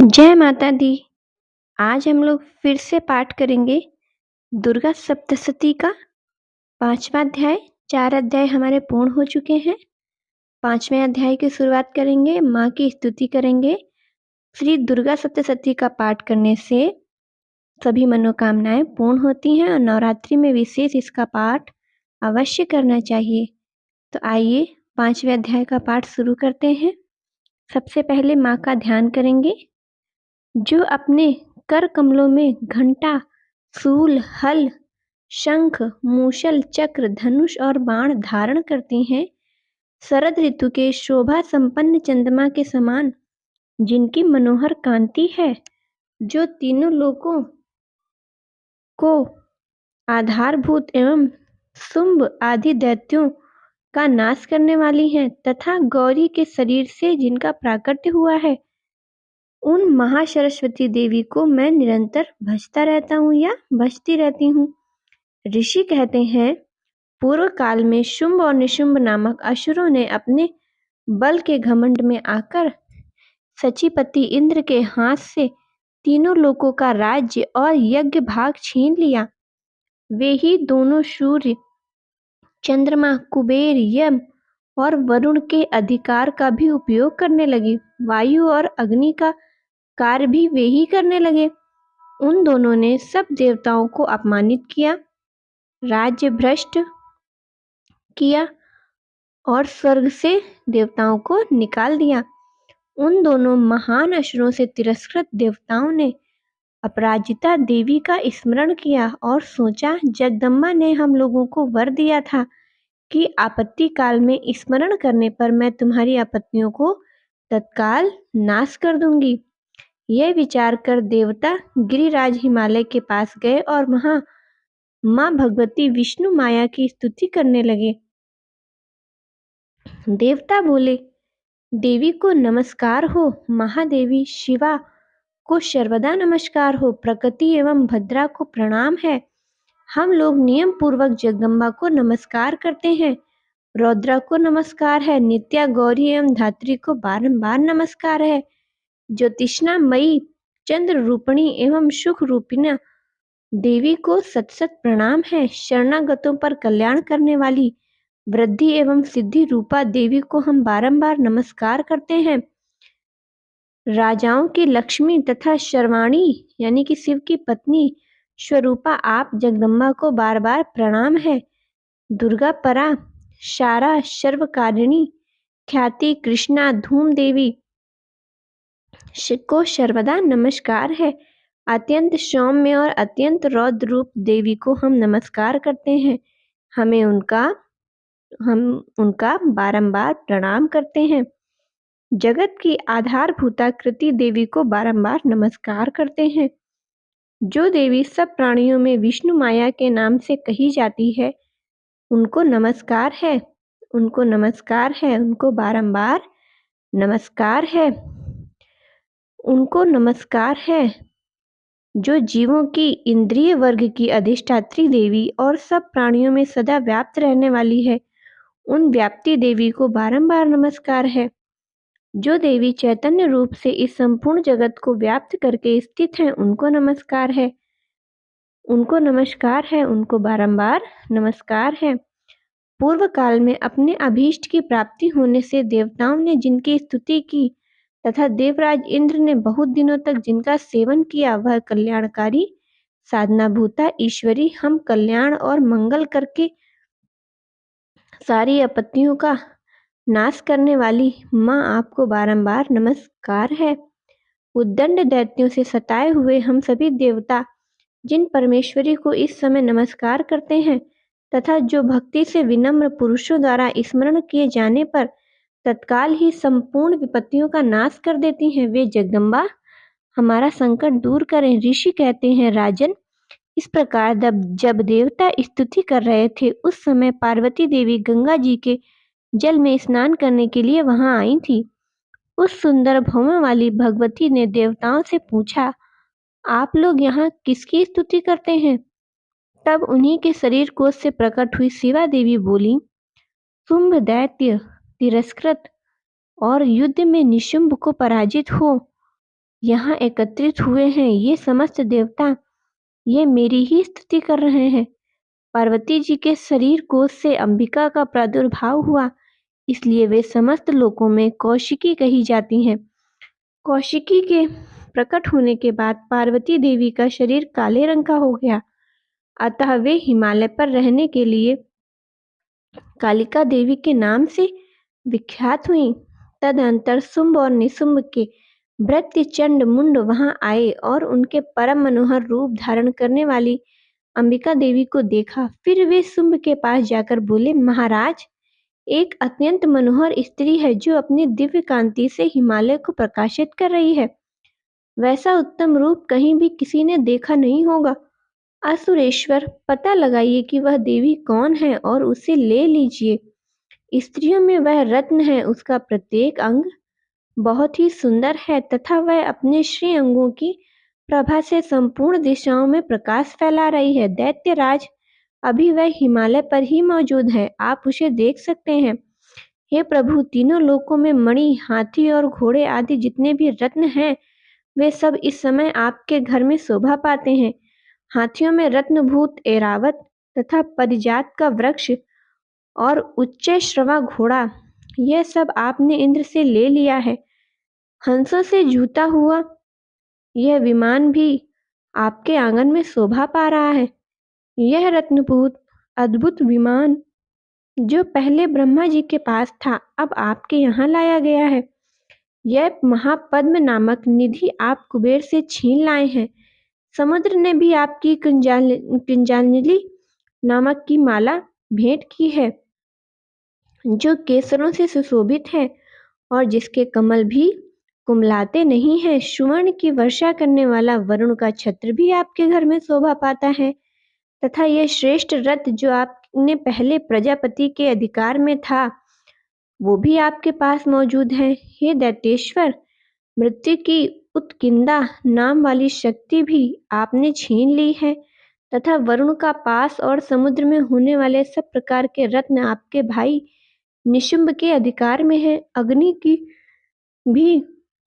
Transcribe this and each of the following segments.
जय माता दी। आज हम लोग फिर से पाठ करेंगे दुर्गा सप्तशती का 5वां अध्याय। 4 अध्याय हमारे पूर्ण हो चुके हैं। 5वें अध्याय की शुरुआत करेंगे, माँ की स्तुति करेंगे। श्री दुर्गा सप्तशती का पाठ करने से सभी मनोकामनाएं पूर्ण होती हैं और नवरात्रि में विशेष इसका पाठ अवश्य करना चाहिए। तो आइए 5वें अध्याय का पाठ शुरू करते हैं। सबसे पहले माँ का ध्यान करेंगे। जो अपने कर कमलों में घंटा, शूल, हल, शंख, मूषल, चक्र, धनुष और बाण धारण करती हैं, शरद ऋतु के शोभा संपन्न चंद्रमा के समान जिनकी मनोहर कांति है, जो तीनों लोकों को आधारभूत एवं शुंभ आदि दैत्यों का नाश करने वाली हैं, तथा गौरी के शरीर से जिनका प्राकट्य हुआ है, उन महासरस्वती देवी को मैं निरंतर भजता रहता हूँ या भजती रहती हूँ। ऋषि कहते हैं, पूर्व काल में शुंभ और निशुंभ नामक असुरों ने अपने बल के घमंड में आकर सचीपति इंद्र के हाथ से तीनों लोकों का राज्य और यज्ञ भाग छीन लिया। वे ही दोनों सूर्य, चंद्रमा, कुबेर, यम और वरुण के अधिकार का भी उपयोग करने लगे। वायु और अग्नि का कार्य भी वे ही करने लगे। उन दोनों ने सब देवताओं को अपमानित किया, राज्य भ्रष्ट किया और स्वर्ग से देवताओं को निकाल दिया। उन दोनों महान असुरों से तिरस्कृत देवताओं ने अपराजिता देवी का स्मरण किया और सोचा, जगदम्बा ने हम लोगों को वर दिया था कि आपत्ति काल में स्मरण करने पर मैं तुम्हारी आपत्तियों को तत्काल नाश कर दूंगी। यह विचार कर देवता गिरिराज हिमालय के पास गए और वहां माँ भगवती विष्णु माया की स्तुति करने लगे। देवता बोले, देवी को नमस्कार हो, महादेवी शिवा को सर्वदा नमस्कार हो, प्रकृति एवं भद्रा को प्रणाम है। हम लोग नियम पूर्वक जगदम्बा को नमस्कार करते हैं। रौद्रा को नमस्कार है, नित्या, गौरी एवं धात्री को बारंबार नमस्कार है। ज्योतिष्णा मई, चंद्र रूपिणी एवं सुख रूपिणा देवी को सत सत प्रणाम है। शरणागतों पर कल्याण करने वाली वृद्धि एवं सिद्धि रूपा देवी को हम बारंबार नमस्कार करते हैं। राजाओं की लक्ष्मी तथा शर्वाणी यानी कि शिव की पत्नी स्वरूपा आप जगदम्बा को बार बार प्रणाम है। दुर्गा परा, शारा, सर्वकारिणी, ख्याति, कृष्णा, धूम देवी को सर्वदा नमस्कार है। अत्यंत सौम्य और अत्यंत रौद्र रूप देवी को हम नमस्कार करते हैं। हम उनका बारंबार प्रणाम करते हैं। जगत की आधारभूता कृति देवी को बारंबार नमस्कार करते हैं। जो देवी सब प्राणियों में विष्णु माया के नाम से कही जाती है, उनको नमस्कार है, उनको नमस्कार है, उनको बारंबार नमस्कार है, उनको नमस्कार है। जो जीवों की इंद्रिय वर्ग की अधिष्ठात्री देवी और सब प्राणियों में सदा व्याप्त रहने वाली है, उन व्याप्ति देवी को बारंबार नमस्कार है। जो देवी चैतन्य रूप से इस संपूर्ण जगत को व्याप्त करके स्थित हैं, उनको नमस्कार है, उनको नमस्कार है, उनको बारंबार नमस्कार है। पूर्व काल में अपने अभीष्ट की प्राप्ति होने से देवताओं ने जिनकी स्तुति की तथा देवराज इंद्र ने बहुत दिनों तक जिनका सेवन किया, वह कल्याणकारी साधनाभूता ईश्वरी हम कल्याण और मंगल करके सारी आपत्तियों का नाश करने वाली माँ आपको बारंबार नमस्कार है। उद्दंड दैत्यों से सताए हुए हम सभी देवता जिन परमेश्वरी को इस समय नमस्कार करते हैं तथा जो भक्ति से विनम्र पुरुषों द्वारा स्मरण किए जाने पर तत्काल ही संपूर्ण विपत्तियों का नाश कर देती हैं, वे जगदम्बा हमारा संकट दूर करें। ऋषि कहते हैं, राजन, इस प्रकार जब देवता स्तुति कर रहे थे, उस समय पार्वती देवी गंगा जी के जल में स्नान करने के लिए वहां आई थी। उस सुंदर भवन वाली भगवती ने देवताओं से पूछा, आप लोग यहाँ किसकी स्तुति करते हैं? तब उन्हीं के शरीर कोश से प्रकट हुई शिवा देवी बोली, शुंभ दैत्य तिरस्कृत और युद्ध में निशुंभ को पराजित हो यहाँ एकत्रित हुए हैं। ये समस्त देवता ये मेरी ही स्तुति कर रहे हैं। पार्वती जी के शरीर कोश से अंबिका का प्रादुर्भाव हुआ, इसलिए वे समस्त लोकों में कौशिकी कही जाती हैं। कौशिकी के प्रकट होने के बाद पार्वती देवी का शरीर काले रंग का हो गया, अतः वे हिमालय पर रहने के लिए कालिका देवी के नाम से विख्यात हुई। तदनंतर शुंभ और निशुंभ के भृत्य चंड मुंड वहां आए और उनके परम मनोहर रूप धारण करने वाली अंबिका देवी को देखा। फिर वे शुंभ के पास जाकर बोले, महाराज, एक अत्यंत मनोहर स्त्री है जो अपनी दिव्य कांति से हिमालय को प्रकाशित कर रही है। वैसा उत्तम रूप कहीं भी किसी ने देखा नहीं होगा। असुरेश्वर, पता लगाइए कि वह देवी कौन है और उसे ले लीजिए। स्त्रियों में वह रत्न है, उसका प्रत्येक अंग बहुत ही सुंदर है तथा वह अपने श्री अंगों की प्रभा से संपूर्ण दिशाओं में प्रकाश फैला रही है। दैत्यराज, अभी वह हिमालय पर ही मौजूद है, आप उसे देख सकते हैं। हे प्रभु, तीनों लोकों में मणि, हाथी और घोड़े आदि जितने भी रत्न हैं, वे सब इस समय आपके घर में शोभा पाते हैं। हाथियों में रत्नभूत ऐरावत तथा परिजात का वृक्ष और उच्च श्रवा घोड़ा, यह सब आपने इंद्र से ले लिया है। हंसों से जूता हुआ यह विमान भी आपके आंगन में शोभा पा रहा है। यह रत्नभूत अद्भुत विमान जो पहले ब्रह्मा जी के पास था, अब आपके यहाँ लाया गया है। यह महापद्म नामक निधि आप कुबेर से छीन लाए हैं। समुद्र ने भी आपकी कुंजालिनी नामक की माला भेंट की है, जो केसरों से सुशोभित है और जिसके कमल भी कुमलाते नहीं हैं। सुवर्ण की वर्षा करने वाला वरुण का छत्र भी आपके घर में शोभा पाता है तथा यह श्रेष्ठ रथ जो आपने पहले प्रजापति के अधिकार में था, वो भी आपके पास मौजूद है। हे दैत्येश्वर, मृत्यु की उत्किंदा नाम वाली शक्ति भी आपने छीन ली है तथा वरुण का पास और समुद्र में होने वाले सब प्रकार के रत्न आपके भाई निशुंभ के अधिकार में है। अग्नि की भी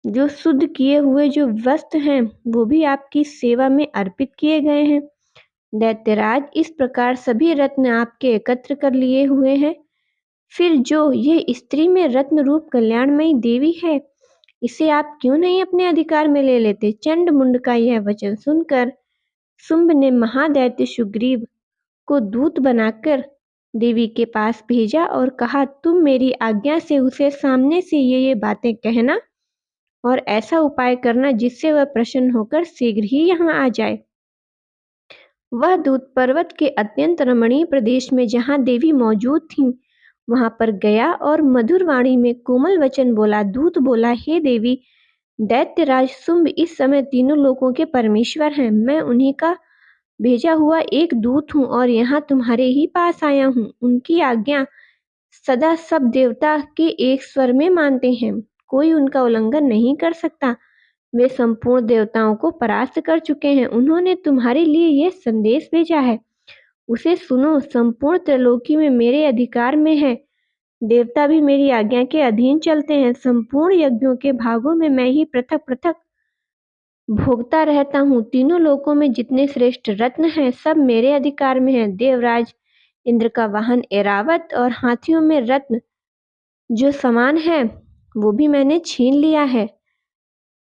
जो शुद्ध किए हुए जो वस्त्र हैं, वो भी आपकी सेवा में अर्पित किए गए हैं। दैत्यराज, इस प्रकार सभी रत्न आपके एकत्र कर लिए हुए हैं। फिर जो ये स्त्री में रत्न रूप कल्याणमयी देवी है, इसे आप क्यों नहीं अपने अधिकार में ले लेते? चंड मुंड का यह वचन सुनकर शुंभ ने महादैत्य सुग्रीव को दूत बनाकर देवी के पास भेजा और कहा, तुम मेरी आज्ञा से उसे सामने से ये बातें कहना और ऐसा उपाय करना जिससे वह प्रसन्न होकर शीघ्र ही यहाँ आ जाए। वह दूत पर्वत के अत्यंत रमणीय प्रदेश में जहाँ देवी मौजूद थीं, वहां पर गया और मधुर वाणी में कोमल वचन बोला। दूत बोला, हे देवी, दैत्यराज शुंभ इस समय तीनों लोकों के परमेश्वर हैं। मैं उन्हीं का भेजा हुआ एक दूत हूँ और यहाँ तुम्हारे ही पास आया हूँ। उनकी आज्ञा सदा सब देवता के एक स्वर में मानते हैं, कोई उनका उल्लंघन नहीं कर सकता। वे संपूर्ण देवताओं को परास्त कर चुके हैं। उन्होंने तुम्हारे लिए यह संदेश भेजा है, उसे सुनो। संपूर्ण त्रैलोकी में मेरे अधिकार में है, देवता भी मेरी आज्ञा के अधीन चलते हैं। संपूर्ण यज्ञों के भागों में मैं ही पृथक पृथक भोगता रहता हूँ। तीनों लोकों में जितने श्रेष्ठ रत्न हैं, सब मेरे अधिकार में हैं। देवराज इंद्र का वाहन ऐरावत और हाथियों में रत्न जो समान है, वो भी मैंने छीन लिया है।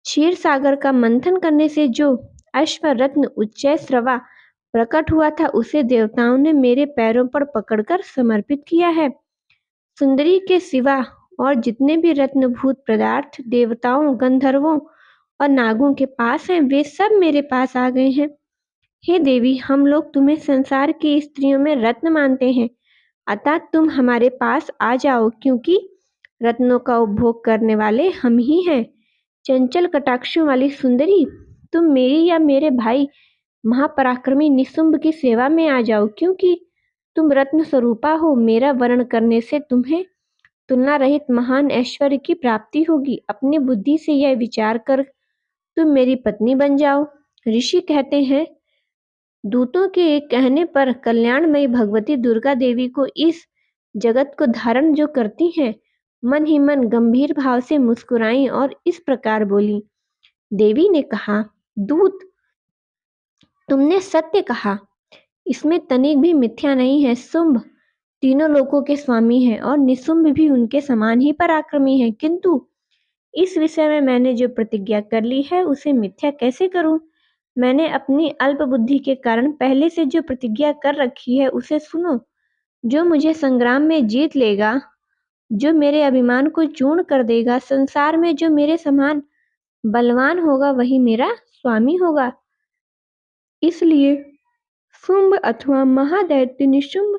क्षीर सागर का मंथन करने से जो अश्व रत्न उच्चय श्रवा प्रकट हुआ था, उसे देवताओं ने मेरे पैरों पर पकड़कर समर्पित किया है। सुंदरी के सिवा और जितने भी रत्नभूत पदार्थ देवताओं, गंधर्वों और नागों के पास हैं, वे सब मेरे पास आ गए हैं। हे देवी, हम लोग तुम्हें संसार की स्त्रियों में रत्न मानते हैं, अतः तुम हमारे पास आ जाओ, क्योंकि रत्नों का उपभोग करने वाले हम ही हैं। चंचल कटाक्षों वाली सुंदरी, तुम मेरी या मेरे भाई महापराक्रमी निशुंभ की सेवा में आ जाओ, क्योंकि तुम रत्न स्वरूपा हो। मेरा वर्ण करने से तुम्हें तुलना रहित महान ऐश्वर्य की प्राप्ति होगी। अपनी बुद्धि से यह विचार कर तुम मेरी पत्नी बन जाओ। ऋषि कहते हैं, दूतों के एक कहने पर कल्याणमयी भगवती दुर्गा देवी को इस जगत को धारण जो करती हैं, मन ही मन गंभीर भाव से मुस्कुराई और इस प्रकार बोली, देवी ने कहा, दूत, तुमने सत्य कहा, इसमें तनिक भी मिथ्या नहीं है। शुंभ तीनों लोकों के स्वामी हैं और निशुंभ भी उनके समान ही पराक्रमी है, किंतु इस विषय में मैंने जो प्रतिज्ञा कर ली है उसे मिथ्या कैसे करूं? मैंने अपनी अल्प बुद्धि के कारण पहले से जो प्रतिज्ञा कर रखी है उसे सुनो। जो मुझे संग्राम में जीत लेगा, जो मेरे अभिमान को चूर्ण कर देगा, संसार में जो मेरे समान बलवान होगा वही मेरा स्वामी होगा। इसलिए शुंभ अथवा महादैत्य निशुंभ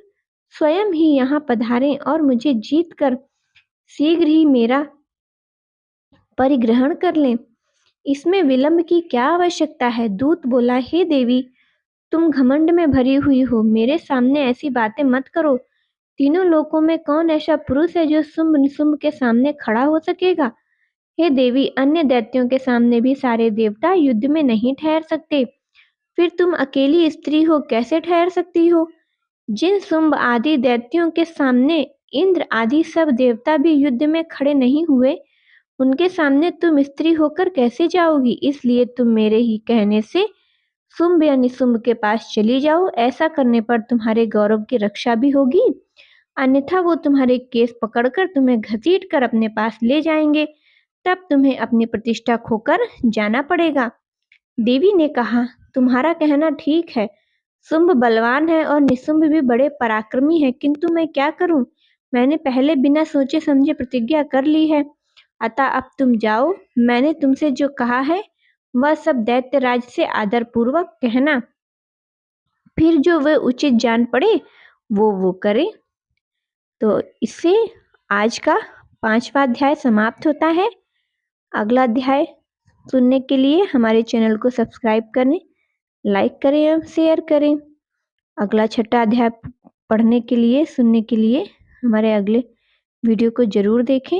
स्वयं ही यहाँ पधारें और मुझे जीत कर शीघ्र ही मेरा परिग्रहण कर लें। इसमें विलंब की क्या आवश्यकता है? दूत बोला, हे देवी, तुम घमंड में भरी हुई हो, मेरे सामने ऐसी बातें मत करो। तीनों लोकों में कौन ऐसा पुरुष है जो शुंभ निशुंभ के सामने खड़ा हो सकेगा? हे देवी, अन्य दैत्यों के सामने भी सारे देवता युद्ध में नहीं ठहर सकते, फिर तुम अकेली स्त्री हो, कैसे ठहर सकती हो? जिन शुंभ आदि दैत्यों के सामने इंद्र आदि सब देवता भी युद्ध में खड़े नहीं हुए, उनके सामने तुम स्त्री होकर कैसे जाओगी? इसलिए तुम मेरे ही कहने से शुंभ या निशुंभ के पास चली जाओ। ऐसा करने पर तुम्हारे गौरव की रक्षा भी होगी, अन्यथा वो तुम्हारे केस पकड़कर तुम्हें घसीट कर अपने पास ले जाएंगे, तब तुम्हें अपनी प्रतिष्ठा खोकर जाना पड़ेगा। देवी ने कहा, तुम्हारा कहना ठीक है, शुंभ बलवान है और निशुंभ भी बड़े पराक्रमी है, किंतु मैं क्या करूं? मैंने पहले बिना सोचे समझे प्रतिज्ञा कर ली है, अतः अब तुम जाओ। मैंने तुमसे जो कहा है वह सब दैत्यराज से आदर पूर्वक कहना, फिर जो वे उचित जान पड़े वो करे। तो इससे आज का 5वां अध्याय समाप्त होता है। अगला अध्याय सुनने के लिए हमारे चैनल को सब्सक्राइब करें, लाइक करें और शेयर करें। अगला 6वां अध्याय पढ़ने के लिए, सुनने के लिए हमारे अगले वीडियो को ज़रूर देखें।